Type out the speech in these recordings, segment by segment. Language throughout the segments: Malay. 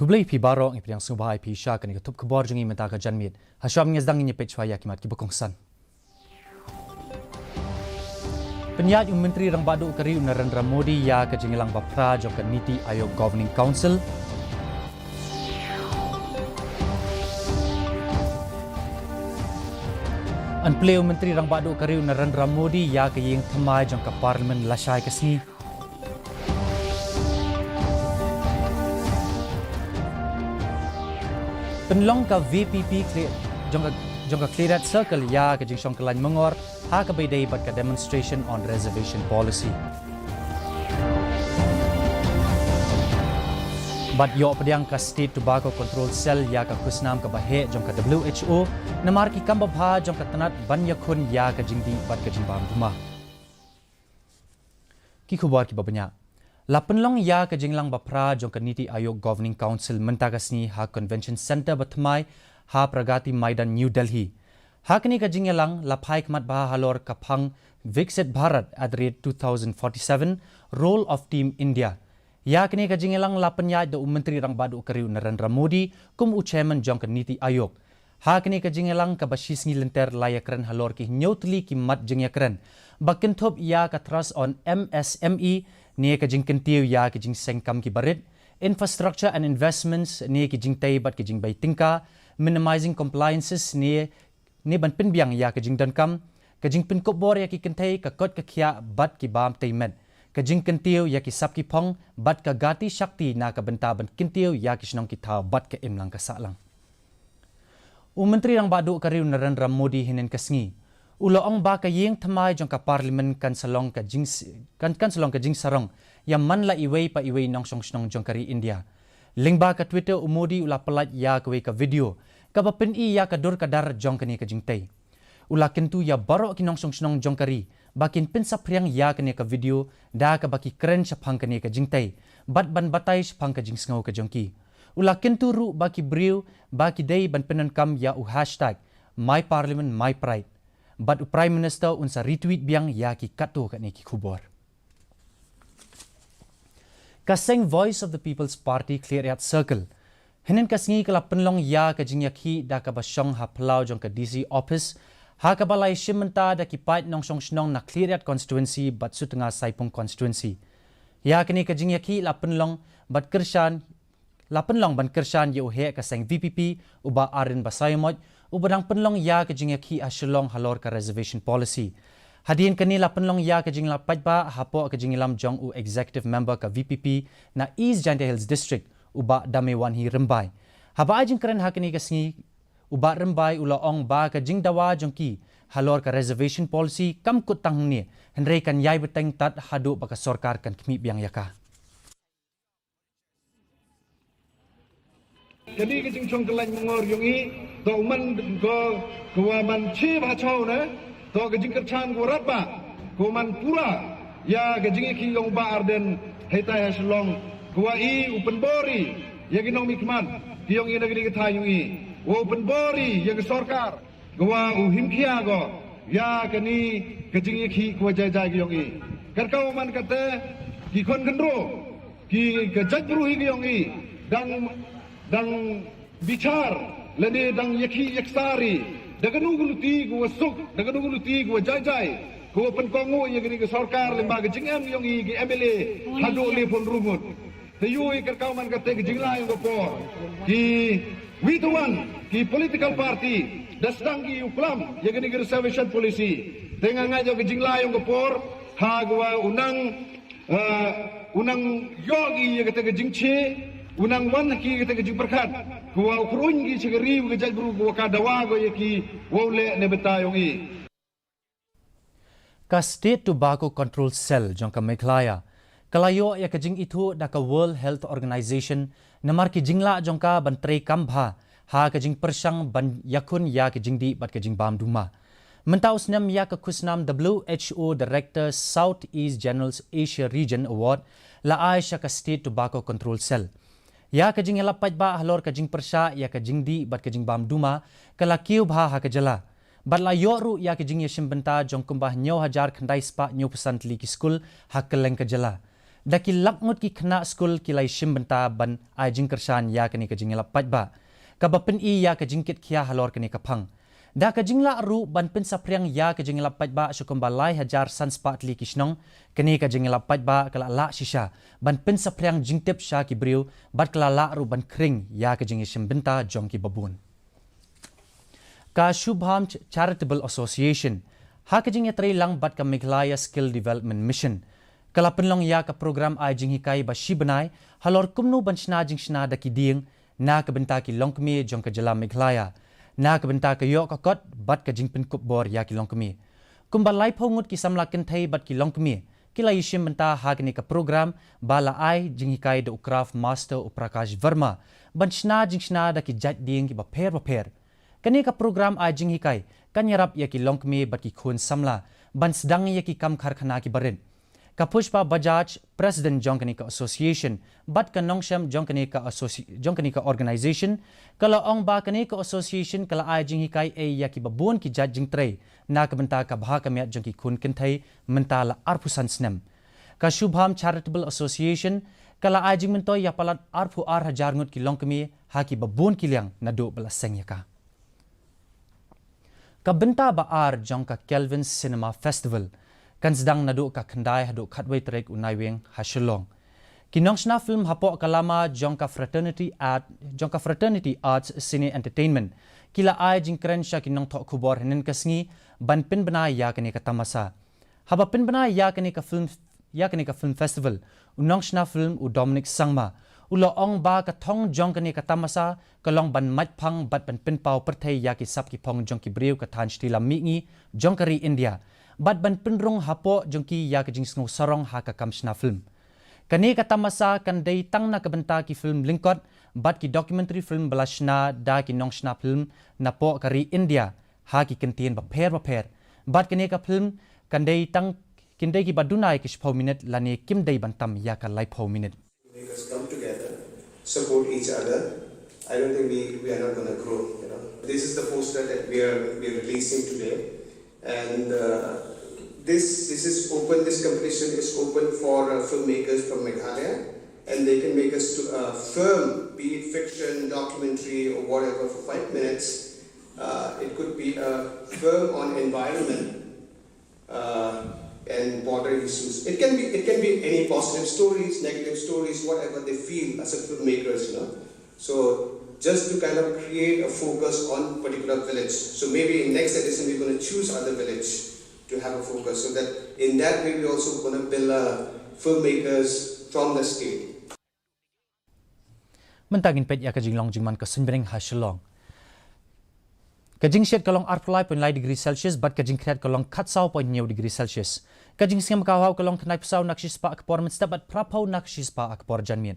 Kublai pi barok yang subah pi sya kan tup kebor jungi menta ka janmit. Hasyam ngezdang ni pech waya kimat ki bokongsan. Penyat Menteri Rang Badu Kari Narendra Modi ya ke jingilang bapra jok Niti Ayog Governing Council. An pleu Menteri Rang Badu Kari Narendra Modi ya ke ying thamai jong ka Parlimen Lashai Khasi. Penlong ka VPP jong ka cleared circle ya ke jing syong kelan mengor ha ka bedai bat ka demonstration on reservation policy. Bat yo pediang ka State Tobacco Control Cell ya ka kusnam ka bahe jong ka WHO namar ki kamba bha jong ka tanat banyakun ya ka jing di bat ka jing bam rumah. Ki khubar ki babanya La penlong ya ke jinglang bapra jong ke Niti Ayog Governing Council mentagasni ha Convention Center batmai ha Pragati Maidan New Delhi. Ha kini ke jinglang la pai kmat bah halor kapang Viksit Bharat at rate 2047 role of Team India. Ya kini ke jinglang la penyai do Menteri Rang Badu Kariu Narendra Modi kum chairman jong ke Niti Ayog. Ha kini ke jinglang ka basis ngi lenter layakran halor ki nyotli ki mat jingyakran. Bakin top ya ka trust on MSME ni ka jing kentiu ya ki jing sengkam ki barit, infrastructure and investments ni ki jing tay bat ki jing bay tingka, minimizing compliances ni ban pinbiang ya ki jing dankam, ka jing pinkopbor ya ki kentay ka kot ka kya bat ki bam tay med, ka jing kentiu ya ki sap ki pong bat ka gati shakti na ka benta ban kentiu ya ki shnong ki thaw bat ka imlang ka salang. Menteri Rang Badu Kariu Narendra Modi hinen kasngi Uloong ba ka ying thamai jong ka parlimen kan salong ka jing sarong yang man la iwei pa iwei nong song snong jong kari India. Lingba ka Twitter umodi ula pelat ya ka ka video ka bapin i ya ka dur ka dar jong kani ka jing tay. Ula kentu ya barok ki nong song snong jong kari bakin pinsa priang ya kani ka video da ka baki kren sapang kani ka jing tay. Bat ban batai sapang ka jing sngaw ka jong ki. Ula kentu ru baki briu baki day ban penan kam ya u hashtag my parliament my pride. But Prime Minister unsa retweet biang ya ki kato kat ni ki khubor. Kaseng Voice of the People's Party clear at circle. Henen kasngi kala penlong ya ka jingyaki da ka basyong ha plau jong ka DC office ha ka balai shimenta da ki pait nong song snong na clear at constituency but sutenga saipong constituency. Ya kini ka jingyaki la penlong bat kershan la penlong ban kershan ye uhe kaseng VPP uba arin basayamot ubadang penlong ya ke jingyaki asyolong halor ka reservation policy. Hadin kanila penlong ya ke jingla pajba hapo ke jingilam jong u executive member ka VPP na East Jante Hills District uba damewan hi rembai. Haba ajing keren hakini kasngi uba rembai ulaong ba ka jingdawa jongki halor ka reservation policy kam kutang ni henrei kan yai beteng tat hadu baka sorkar kan kmi biang yaka. Jadi kecing chong kelan mengor yungi to man go man chi ba chau ne to kecing kerchan go rat ba go man pura ya kecing ki yong ba arden heta ya shlong go I open bori ya ginong mikman ki yong ina gidi thai yungi open bori ya sarkar go u himkhia go ya kani kecing ki go jai jai ki yong I karkau man kate ki kon kendro ki kejaj ru hi yong I dang bicar lene dang yaki yaksari daganu guluti go suk daganu guluti go jai go penkongo ye gini ke sarkar lembaga jingam yong I ge MLA hado le pon rumut teyu I kerkauman kate ge jingla yong go ki we the one ki political party dasdang ki uklam ye gini ke reservation policy tenga ngajo ge jingla yong go ha go unang yogi ye kate ge jingche unang wan ki kita kejing perkat kuwa ukurun ki cegeri ke jagru kuwa kadawa go yaki wole ne betayong I ka State Tobacco Control Cell jong ka Meghalaya kalayo ya kejing itu da ka World Health Organization namar ki jingla jong ka bantrei kambha ha kejing persang ban yakun ya kejing di bat kejing bam duma mentaus nam ya ka kusnam WHO Director Southeast General's Asia Region Award la Aisha ka State Tobacco Control Cell. Ya kajing lapat ba halor kajing persya ya kajing di bat kajing bam duma kala kiu bha ha kajala bat la yoru ya kajing yashim benta jong kumbah nyaw hajar khandai spa nyaw pesan tli ki skul ha keleng kajala Daki lakngut ki kena skul kilai shim benta ban ai jing kersan ya kani ka jingla patba. Ka bapin I ya ka jingkit kia halor kani ka phang. Da ka jingla ru ban pin sapriang ya ka jingla patba syukum balai hajar sanspat li kishnong kani ka jingla patba kala la shisha ban pin sapriang jingtip sha ki briu bat kala la ru ban kring ya ka jingi shim benta jong ki babun. Ka Shubham Charitable Association hakajing yatray lang bat ka Meghalaya Skill Development Mission kala penlong ya ka program ai jing hikai ba shibanai halor kumnu ban shna jing shna da ki ding na ka benta ki longkmi jong ka jala Meghalaya na ka benta ka yo ka kot bat ka jing pin kup bor ya ki longkmi kumba lai phongut ki samla kin thai bat ki longkmi kila yishim benta hakni ka program bala ai jing hikai da ukraf master Prakash Verma ban shna jing shna da ki jat ding ki ba pher kani ka program ai jing hikai kanyarap ya ki longkmi bat ki khun samla ban sedang ya ki kam kharkhana ki barin ka Pushpa Bajaj President Jongkani ka Association bat ka nongsham Jongkani ka organization kala ong ba kani ka association kala ai jing hikai e ya ki babun ki jat jing trei na ka benta ka bha ka me jong ki khun kin thai mentala arpusan snem ka Shubham Charitable Association kala ai jing mentoy ya palat arpu ar hajar ngut ki longkmi ha ki babun ki liang na do bala seng ya ka benta ba ar jong ka Kelvin Cinema Festival kan sedang nadu ka khandai hadu khatwei trek unai weng hasilong kinong sna film hapo kalama jong ka fraternity arts cine entertainment kila ai jing kren sha kinong tho khubor henen kasngi ban pin bana ya kani ka tamasa haba pin bana ya kani ka film festival unong sna film u Dominic Sangma ulo ong ba ka thong jong kani ka tamasa kalong ban mat phang bat ban pin pau perthei ya ki sap ki phong jong ki briu ka than stila mi ngi jong kari India bat ban pin rong hapo jong ki ya ka jing sngo sarong ha ka kamshna film kani ka tamasa kan dei tang na ka benta ki film lingkot bat ki documentary film balashna da ki nongshna film na po kari India ha ki kentien ba pher bat kani ka film kan dei tang kin dei ki badunai ki 4 minute lani kim dei bantam ya ka lai 4 minute make us come together, support each other. I don't think we are not going to grow. You know, this is the poster that we are releasing today, and this is open. This competition is open for filmmakers from Meghalaya, and they can make us to a film, be it fiction, documentary, or whatever, for 5 minutes. It could be a film on environment. And border issues. It can be any positive stories, negative stories, whatever they feel as a filmmakers, you know. So just to kind of create a focus on particular village. So maybe in next edition we're going to choose other village to have a focus, so that in that way we also going to build filmmakers from the state. Mentagin pet ya ka jinglong jingman ka sunbring hasilong. Kajing shed kalong arpulai pun lai degree Celsius bat kajing kreat kalong katsau pun new degree Celsius. Kajing siam kawau kalong kenai pesau naksis pa akpor menstabat prapau naksis pa akpor janmian.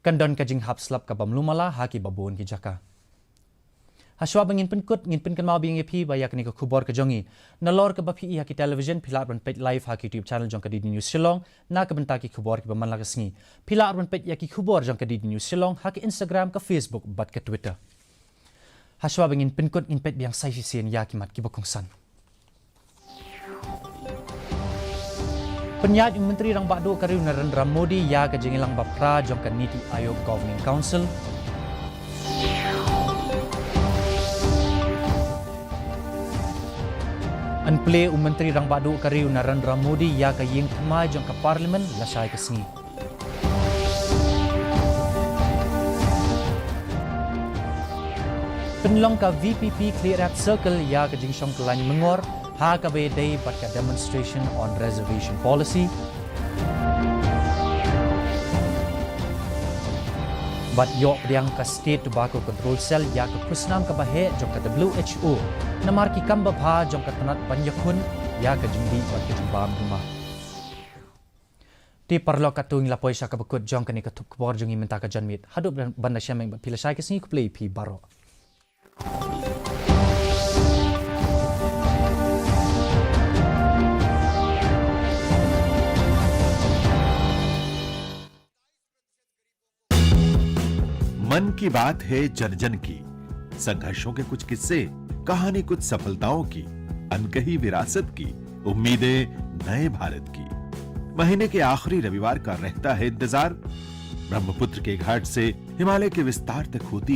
Kandon kajing hap slap ka bamlumala haki babun ki jaka. Haswa bangin penkut ngin pen kan mau bing epi bayak ni ka khubor ka jongi. Nalor ka bapi haki television pilar ban pet live haki YouTube channel jong ka di news Shillong na ka benta ki khubor ki baman lagasngi. Pilar ban pet yaki khubor jong ka di news Shillong haki Instagram ka Facebook bat ka Twitter. Haswa bangin penkut ngin pet biang sai sien ya kimat ki bakongsan. Penyat Menteri Rang Bakdo Kariu Narendra Modi ya ka jingilang bapra jong ka Niti Ayog Governing Council. Anple Menteri Rang Bakdo Kariu Narendra Modi ya ka ying thamai jong ka Parlimen lasai ka sngi. Penlong ka VPP Clear Act Circle ya ka jingshong kelani mengor ha ka be day bat ka demonstration on reservation policy. Bat yok yang ka State Tobacco Control Cell ya ka kusnam ka bahe jong ka WHO namar ki kamba bha jong ka tanat banyakun ya ka jingdi bat ka jumbam rumah. Ti parlo ka tuing lapoy sa ka bakut jong ka ni ka tup kubor jong imenta ka janmit. Hadup banda syameng bat pila sai ka singi ku play pi baro. मन की बात है जन जन की, संघर्षों के कुछ किस्से, कहानी कुछ सफलताओं की, अनकही विरासत की, उम्मीदें नए भारत की। महीने के आखिरी रविवार का रहता है इंतजार। ब्रह्मपुत्र के घाट से हिमालय के विस्तार तक होती